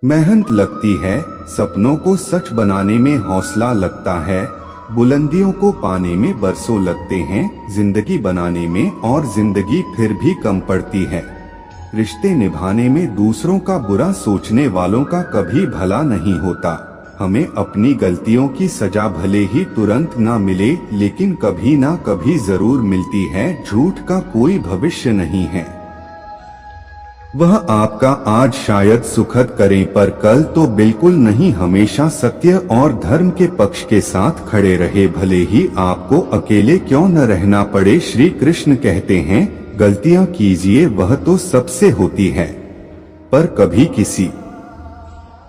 मेहनत लगती है, सपनों को सच बनाने में हौसला लगता है, बुलंदियों को पाने में बरसों लगते हैं जिंदगी बनाने में, और जिंदगी फिर भी कम पड़ती है। रिश्ते निभाने में दूसरों का बुरा सोचने वालों का कभी भला नहीं होता। हमें अपनी गलतियों की सजा भले ही तुरंत ना मिले, लेकिन कभी ना कभी जरूर मिलती है। झूठ का कोई भविष्य नहीं है। वह आपका आज शायद सुखद करे, पर कल तो बिल्कुल नहीं। हमेशा सत्य और धर्म के पक्ष के साथ खड़े रहे, भले ही आपको अकेले क्यों न रहना पड़े। श्री कृष्ण कहते हैं, गलतियां कीजिए वह तो सबसे होती है, पर कभी किसी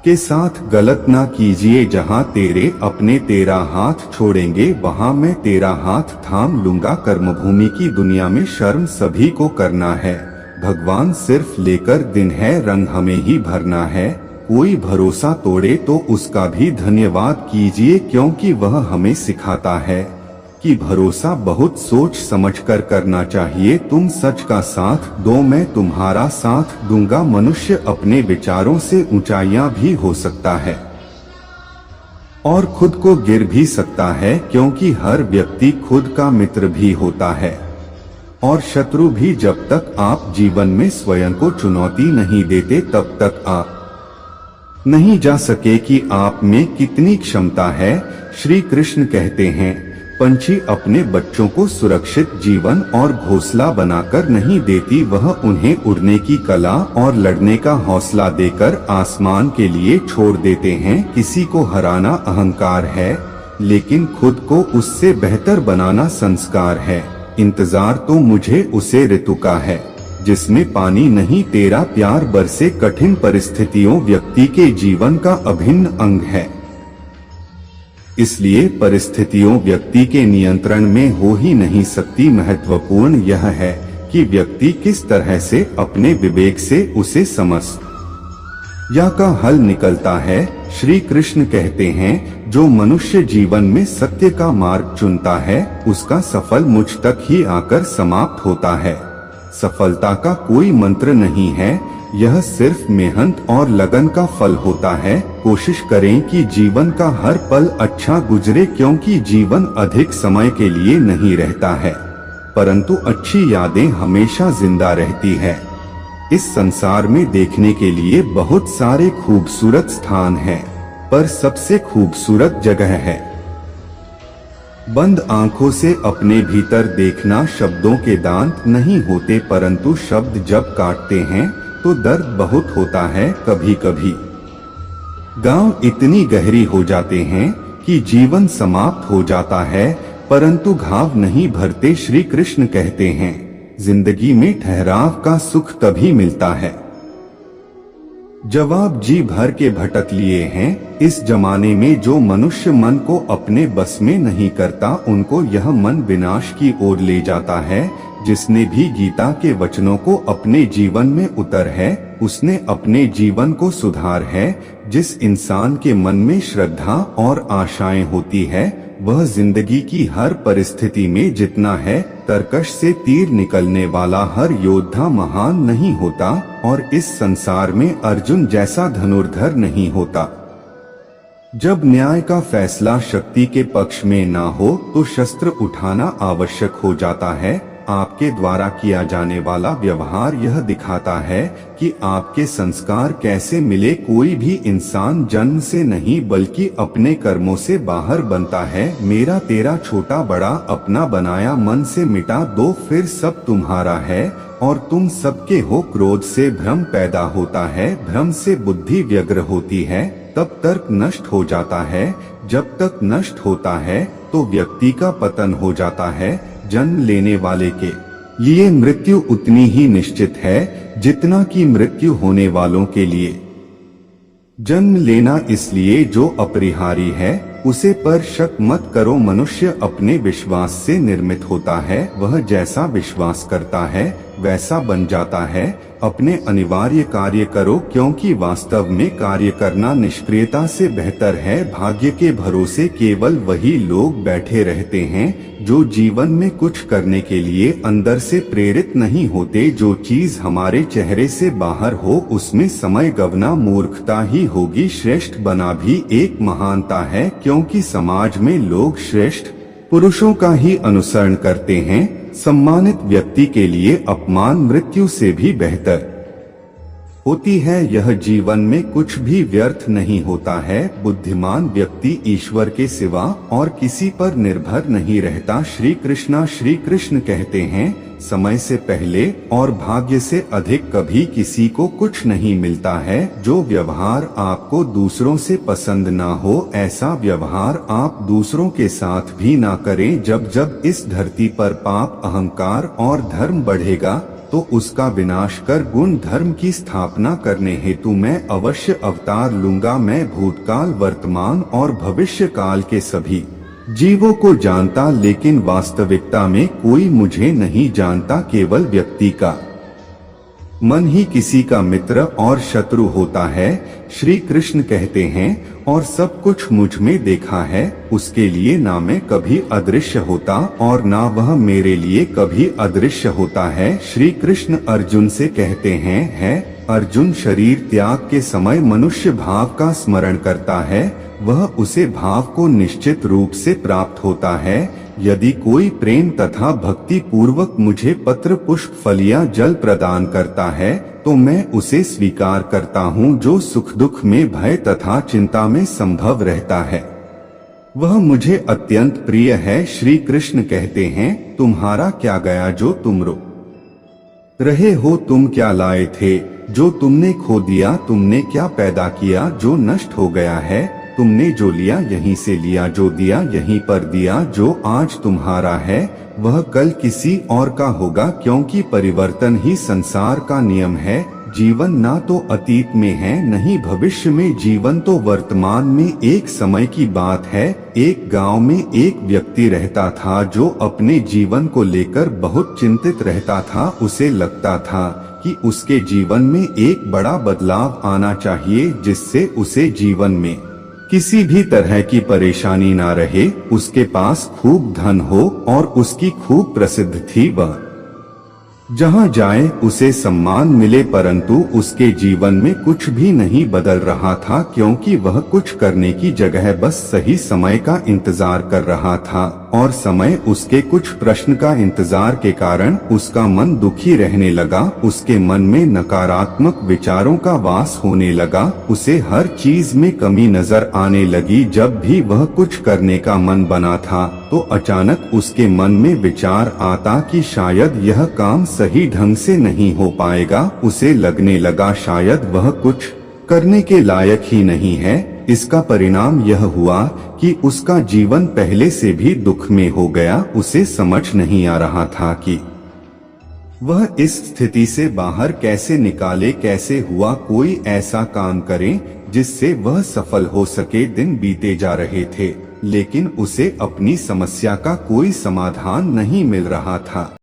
के साथ गलत ना कीजिए। जहां तेरे अपने तेरा हाथ छोड़ेंगे, वहां मैं तेरा हाथ थाम लूंगा। कर्मभूमि की दुनिया में शर्म सभी को करना है। भगवान सिर्फ लेकर दिन है, रंग हमें ही भरना है। कोई भरोसा तोड़े तो उसका भी धन्यवाद कीजिए, क्योंकि वह हमें सिखाता है कि भरोसा बहुत सोच समझकर करना चाहिए। तुम सच का साथ दो, मैं तुम्हारा साथ दूंगा। मनुष्य अपने विचारों से ऊंचाइयां भी हो सकता है और खुद को गिर भी सकता है, क्योंकि हर व्यक्ति खुद का मित्र भी होता है और शत्रु भी। जब तक आप जीवन में स्वयं को चुनौती नहीं देते, तब तक आप नहीं जा सके कि आप में कितनी क्षमता है। श्री कृष्ण कहते हैं, पंछी अपने बच्चों को सुरक्षित जीवन और घोंसला बनाकर नहीं देती, वह उन्हें उड़ने की कला और लड़ने का हौसला देकर आसमान के लिए छोड़ देते हैं। किसी को हराना अहंकार है, लेकिन खुद को उससे बेहतर बनाना संस्कार है। इंतजार तो मुझे उसे ऋतु का है, जिसमें पानी नहीं तेरा प्यार बरसे। कठिन परिस्थितियों व्यक्ति के जीवन का अभिन्न अंग है, इसलिए परिस्थितियों व्यक्ति के नियंत्रण में हो ही नहीं सकती। महत्वपूर्ण यह है कि व्यक्ति किस तरह से अपने विवेक से उसे समस्या का हल निकलता है। श्री कृष्ण कहते हैं, जो मनुष्य जीवन में सत्य का मार्ग चुनता है, उसका सफल मुझ तक ही आकर समाप्त होता है। सफलता का कोई मंत्र नहीं है, यह सिर्फ मेहनत और लगन का फल होता है। कोशिश करें कि जीवन का हर पल अच्छा गुजरे, क्योंकि जीवन अधिक समय के लिए नहीं रहता है, परंतु अच्छी यादें हमेशा जिंदा रहती है। इस संसार में देखने के लिए बहुत सारे खूबसूरत स्थान हैं, पर सबसे खूबसूरत जगह है बंद आंखों से अपने भीतर देखना। शब्दों के दांत नहीं होते, परंतु शब्द जब काटते हैं तो दर्द बहुत होता है। कभी कभी गांव इतनी गहरी हो जाते हैं कि जीवन समाप्त हो जाता है, परंतु घाव नहीं भरते। श्री कृष्ण कहते हैं, जिंदगी में ठहराव का सुख तभी मिलता है जब आप जी भर के भटक लिए हैं। इस जमाने में जो मनुष्य मन को अपने बस में नहीं करता, उनको यह मन विनाश की ओर ले जाता है। जिसने भी गीता के वचनों को अपने जीवन में उतर है, उसने अपने जीवन को सुधार है। जिस इंसान के मन में श्रद्धा और आशाएं होती है, वह जिंदगी की हर परिस्थिति में जितना है। तरकश से तीर निकलने वाला हर योद्धा महान नहीं होता, और इस संसार में अर्जुन जैसा धनुर्धर नहीं होता। जब न्याय का फैसला शक्ति के पक्ष में ना हो, तो शस्त्र उठाना आवश्यक हो जाता है। आपके द्वारा किया जाने वाला व्यवहार यह दिखाता है कि आपके संस्कार कैसे मिले। कोई भी इंसान जन्म से नहीं, बल्कि अपने कर्मों से बाहर बनता है। मेरा तेरा छोटा बड़ा अपना बनाया मन से मिटा दो, फिर सब तुम्हारा है और तुम सबके हो। क्रोध से भ्रम पैदा होता है, भ्रम से बुद्धि व्यग्र होती है, तब तर्क नष्ट हो जाता है। जब तक नष्ट होता है तो व्यक्ति का पतन हो जाता है। जन्म लेने वाले के लिए मृत्यु उतनी ही निश्चित है जितना कि मृत्यु होने वालों के लिए जन्म लेना, इसलिए जो अपरिहार्य है उसे पर शक मत करो। मनुष्य अपने विश्वास से निर्मित होता है, वह जैसा विश्वास करता है वैसा बन जाता है। अपने अनिवार्य कार्य करो, क्योंकि वास्तव में कार्य करना निष्क्रियता से बेहतर है। भाग्य के भरोसे केवल वही लोग बैठे रहते हैं जो जीवन में कुछ करने के लिए अंदर से प्रेरित नहीं होते। जो चीज हमारे चेहरे से बाहर हो उसमें समय गंवाना मूर्खता ही होगी। श्रेष्ठ बना भी एक महानता है, क्योंकि समाज में लोग श्रेष्ठ पुरुषों का ही अनुसरण करते हैं। सम्मानित व्यक्ति के लिए अपमान मृत्यु से भी बेहतर होती है। यह जीवन में कुछ भी व्यर्थ नहीं होता है। बुद्धिमान व्यक्ति ईश्वर के सिवा और किसी पर निर्भर नहीं रहता। श्री कृष्ण कहते हैं, समय से पहले और भाग्य से अधिक कभी किसी को कुछ नहीं मिलता है। जो व्यवहार आपको दूसरों से पसंद ना हो, ऐसा व्यवहार आप दूसरों के साथ भी ना करें। जब जब इस धरती पर पाप, अहंकार और धर्म बढ़ेगा तो उसका विनाश कर गुण धर्म की स्थापना करने हेतु मैं अवश्य अवतार लूंगा। मैं भूतकाल, वर्तमान और भविष्य काल के सभी जीवों को जानता, लेकिन वास्तविकता में कोई मुझे नहीं जानता। केवल व्यक्ति का मन ही किसी का मित्र और शत्रु होता है। श्री कृष्ण कहते हैं, और सब कुछ मुझ में देखा है, उसके लिए ना मैं कभी अदृश्य होता और ना वह मेरे लिए कभी अदृश्य होता है। श्री कृष्ण अर्जुन से कहते हैं, अर्जुन, शरीर त्याग के समय मनुष्य भाव का स्मरण करता है, वह उसे भाव को निश्चित रूप से प्राप्त होता है। यदि कोई प्रेम तथा भक्ति पूर्वक मुझे पत्र, पुष्प, फलियां, जल प्रदान करता है तो मैं उसे स्वीकार करता हूँ। जो सुख दुख में, भय तथा चिंता में संभव रहता है वह मुझे अत्यंत प्रिय है। श्री कृष्ण कहते हैं, तुम्हारा क्या गया जो तुम रो रहे हो? तुम क्या लाए थे जो तुमने खो दिया? तुमने क्या पैदा किया जो नष्ट हो गया है? तुमने जो लिया यहीं से लिया, जो दिया यहीं पर दिया। जो आज तुम्हारा है वह कल किसी और का होगा, क्योंकि परिवर्तन ही संसार का नियम है। जीवन ना तो अतीत में है नहीं भविष्य में, जीवन तो वर्तमान में। एक समय की बात है, एक गांव में एक व्यक्ति रहता था जो अपने जीवन को लेकर बहुत चिंतित रहता था। उसे लगता था कि उसके जीवन में एक बड़ा बदलाव आना चाहिए, जिससे उसे जीवन में किसी भी तरह की परेशानी ना रहे। उसके पास खूब धन हो और उसकी खूब प्रसिद्ध थी, वह जहाँ जाए उसे सम्मान मिले, परंतु उसके जीवन में कुछ भी नहीं बदल रहा था, क्योंकि वह कुछ करने की जगह बस सही समय का इंतजार कर रहा था। और समय उसके कुछ प्रश्न का इंतजार के कारण उसका मन दुखी रहने लगा। उसके मन में नकारात्मक विचारों का वास होने लगा। उसे हर चीज में कमी नजर आने लगी। जब भी वह कुछ करने का मन बना था तो अचानक उसके मन में विचार आता कि शायद यह काम सही ढंग से नहीं हो पाएगा। उसे लगने लगा शायद वह कुछ करने के लायक ही नहीं है। इसका परिणाम यह हुआ कि उसका जीवन पहले से भी दुख में हो गया। उसे समझ नहीं आ रहा था कि वह इस स्थिति से बाहर कैसे निकाले, कैसे हुआ कोई ऐसा काम करे जिससे वह सफल हो सके। दिन बीते जा रहे थे, लेकिन उसे अपनी समस्या का कोई समाधान नहीं मिल रहा था।